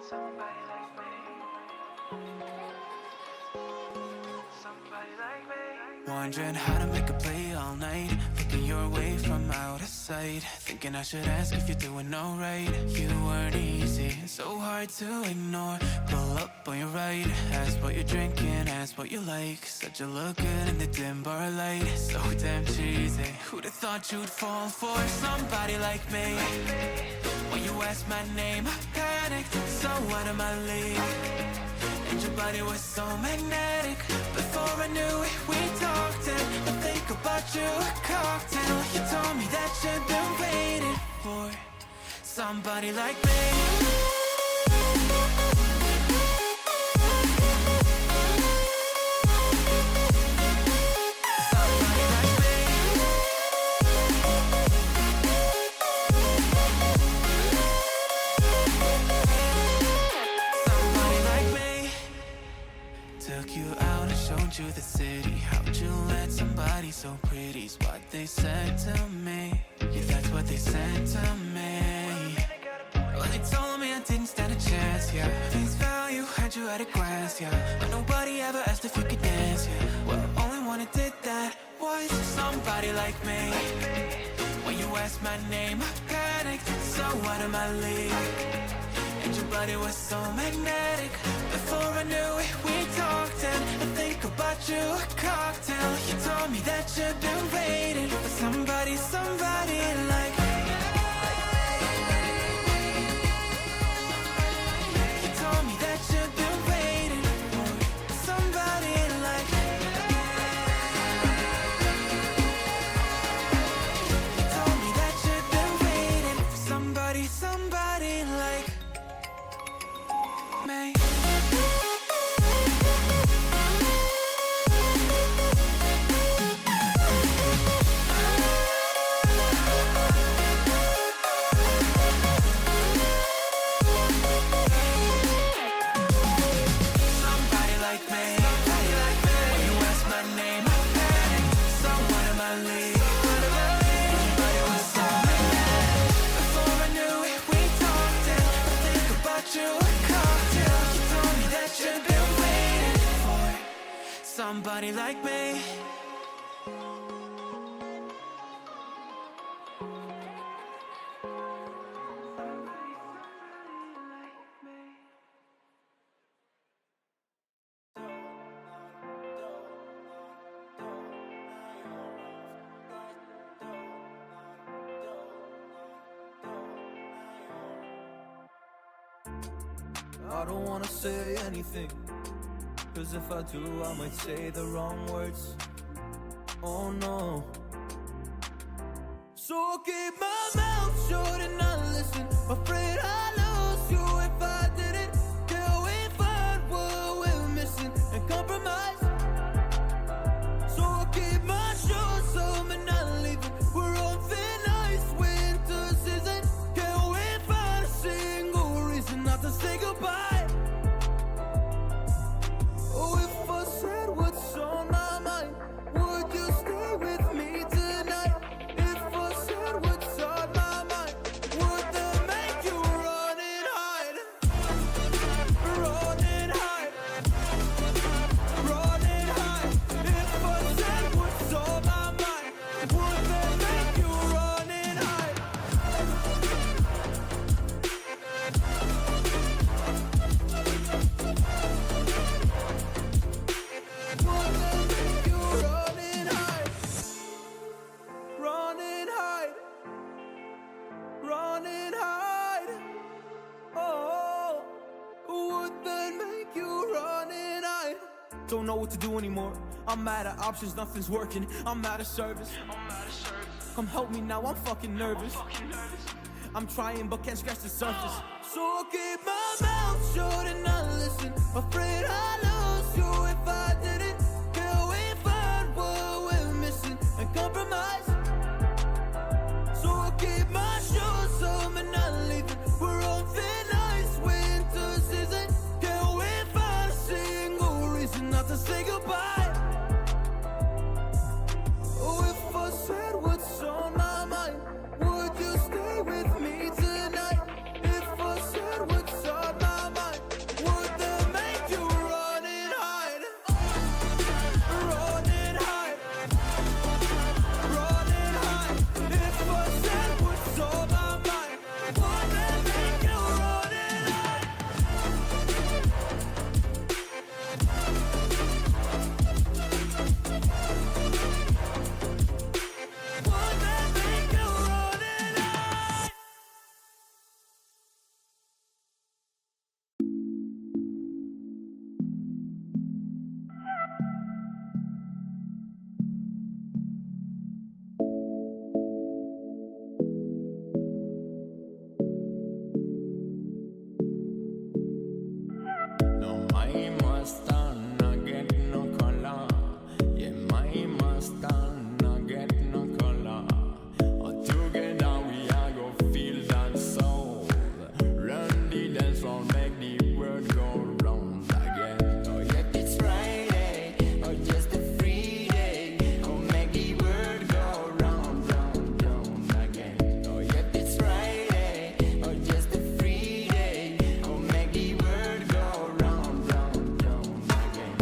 Somebody like me. Somebody like me. Wondering how to make a play all night, looking your way from out of sight, thinking I should ask if you're doing alright. You weren't easy, so hard to ignore. Pull up on your right, ask what you're drinking, ask what you like. Said you look good in the dim bar light, so damn cheesy. Who'd have thought you'd fall for somebody like me? When you asked my name, I panicked, so out of my league. And your body was so magnetic. Before I knew it, we talked and I think about you, a cocktail. You told me that you've been waiting for somebody like me. Took you out and showed you the city. How'd you let somebody so pretty's what they said to me? Yeah, that's what they said to me. Well, they told me I didn't stand a chance, yeah. Face value, had you at a glance, yeah. But nobody ever asked if you could dance, yeah. Well, only one who did that was somebody like me. When you asked my name, I panicked, so out of my league. And your body was so magnetic. Before I knew it, we talked and I think about you, a cocktail. You told me that you've been waiting for somebody like me. You told me that you've been waiting for somebody like me. You told me that you've been waiting for somebody like me. Somebody like me. I don't wanna say anything, 'cause if I do, I might say the wrong words. Oh no. So I'll keep my mouth shut and not listen. Afraid I lose you if I didn't. Can we find what we're missing and compromise? So I'll keep my shoes on and not leaving. We're on thin ice, winter season. Can we find a single reason not to say goodbye? Don't know what to do anymore. I'm out of options, nothing's working. I'm out of service. Come help me now, I'm fucking nervous. I'm trying but can't scratch the surface. So I'll keep my mouth shut and not listen. Afraid I lose you if I didn't. Can we find what we're missing and compromise? So I'll keep my shoes on and not leaving. We're on thin ice, winter season. Can we find a single reason not to say goodbye? Oh, if I said what's on my mind, would you stay with me tonight? If I said what's on my mind, Mustang, I get no color. Yeah, my Mustang, I get no color. Together we are go feel that soul. Run the dance floor, make the world go round again. Oh, yet it's Friday, or just a free day. Oh, make the world go round, round, round again. Oh, yet it's Friday, or just a free day. Oh, make the world go round, round, round again.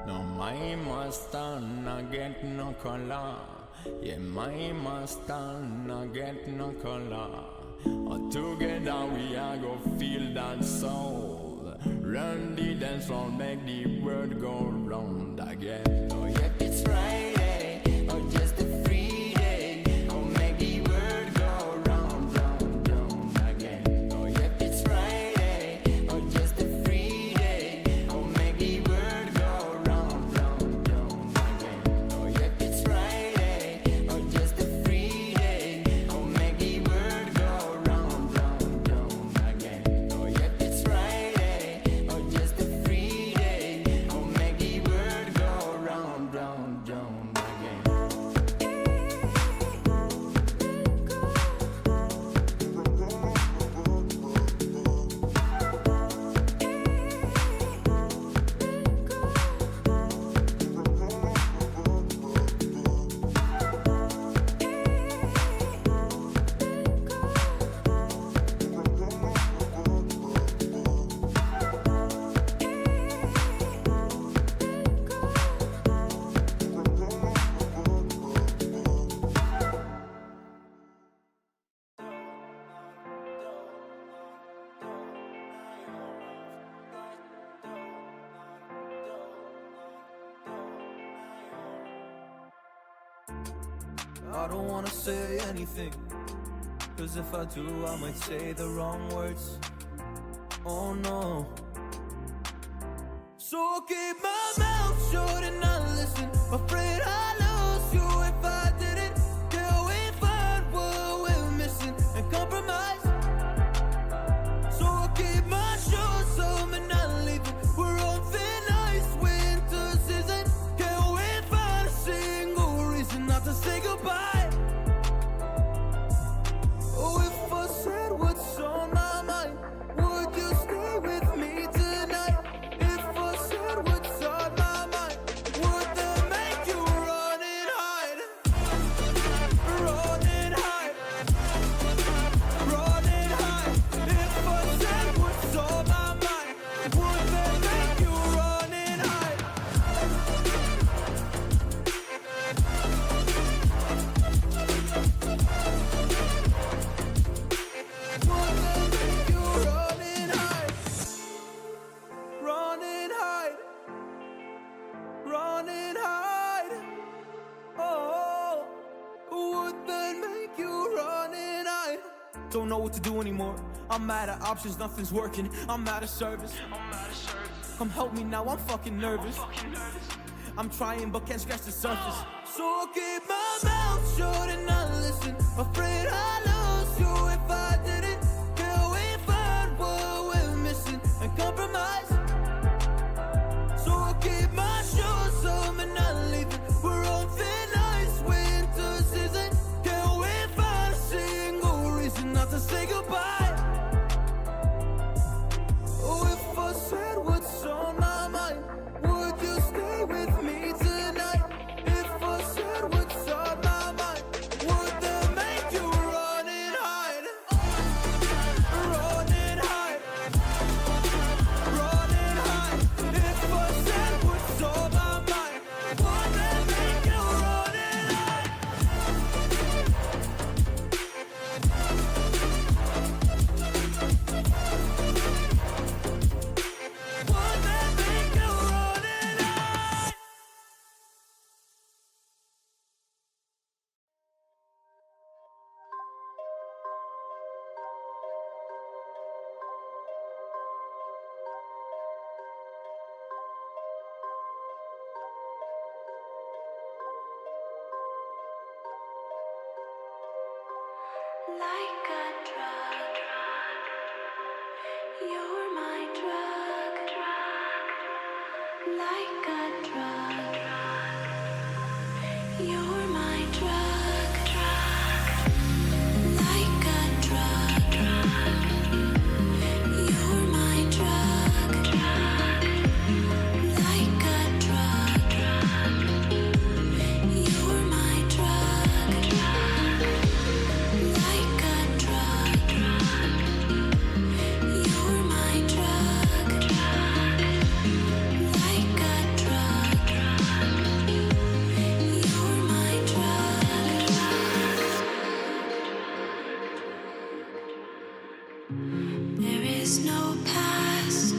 No, my Mustang, I get no color. Yeah, my Mustang, I get no color. Together we are go feel that soul. Run the dance floor, make the world go round again. Oh, yet it's Friday, or just a free day. Oh, make the world go round, round, round again. Oh, yet it's Friday, or just a free day. Oh, make the world go round, round, round again. Oh, yet it's Friday, or just a free day. Oh, make the world go round, round, round again. Oh, yet it's Friday, or just a free day. Oh, make the world go round, round, round again. I don't wanna say anything, cause if I do I might say the wrong words. Oh no. So I'll keep my mouth shut and not listen. Afraid I lose you if I didn't. Till we find what we're missing and compromise. So I'll keep my shoes on and not leaving. We're on thin ice, winter season. Can't we find a single reason not to say goodbye? Oh, if I said what's on my mind, would you stay with me tonight? If I said what's on my mind, would that make you run and hide? Run and hide. Run and hide. If I said what's on my mind, would that make you run and hide? Would that make you run and hide? Run and hide. Run and hide. Oh, would that make you run and hide? Don't know what to do anymore. I'm out of options, nothing's working. I'm out of service. Come help me now, I'm fucking nervous. I'm trying but can't scratch the surface. So I'll keep my mouth shut and not listen. Afraid I lose you if I didn't. Till we find what we're missing and compromise. So I'll keep my shoes on and not leaving. We're on thin ice, winter season. Can't we find a single reason not to say goodbye? Oh, if I said what's on my mind, would you stay with me tonight? If I said what's on my mind, would that make you like a drug. You're my drug, like a drug. You're my drug, like a drug. You're my drug, like a drug. You're my drug, like a drug. You're my drug, like a drug. You're my drug. There is no past,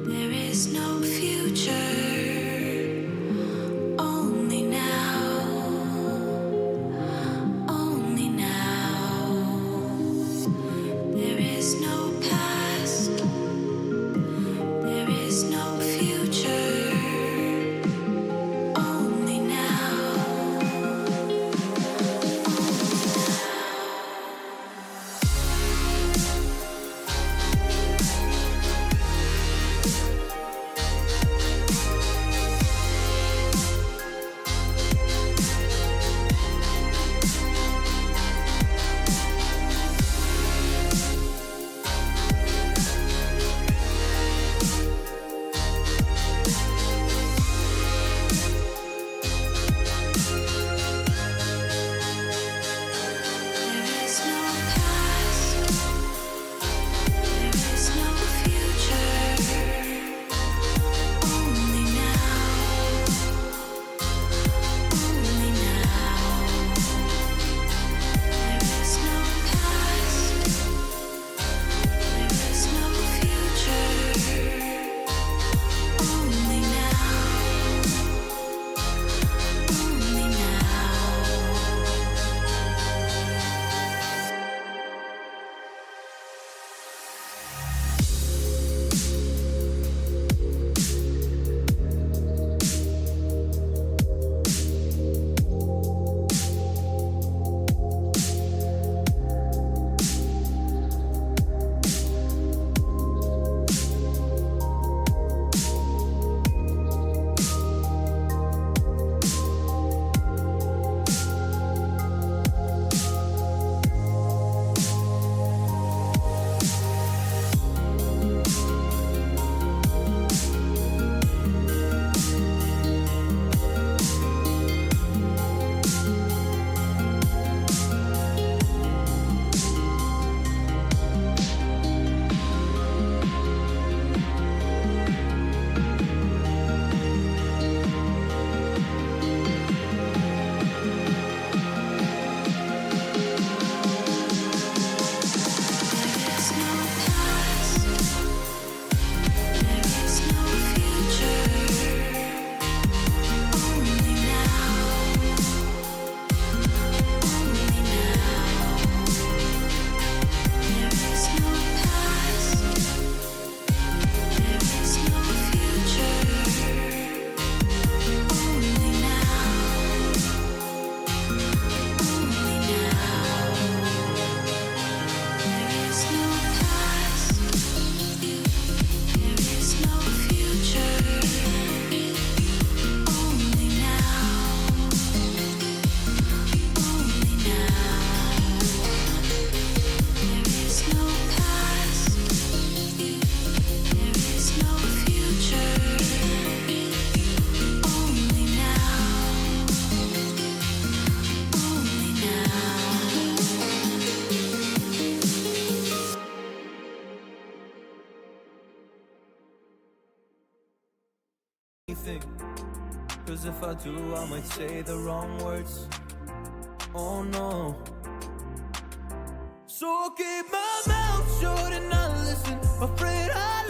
there is no future, only now, only now. There is no past, there is no future, only now, there is no past, there is no future, only now, only now. There is no past, there is no future, only now, only now. There is no past, there is no future, only now, only now. There is no past, there is no future, only now, only now. There is no past, there is no future, only now, only now. There is no past, there is no future, only now, only now. Anything. Cause if I do, I might say the wrong words. Oh no. So I'll keep my mouth shut and not listen. Afraid I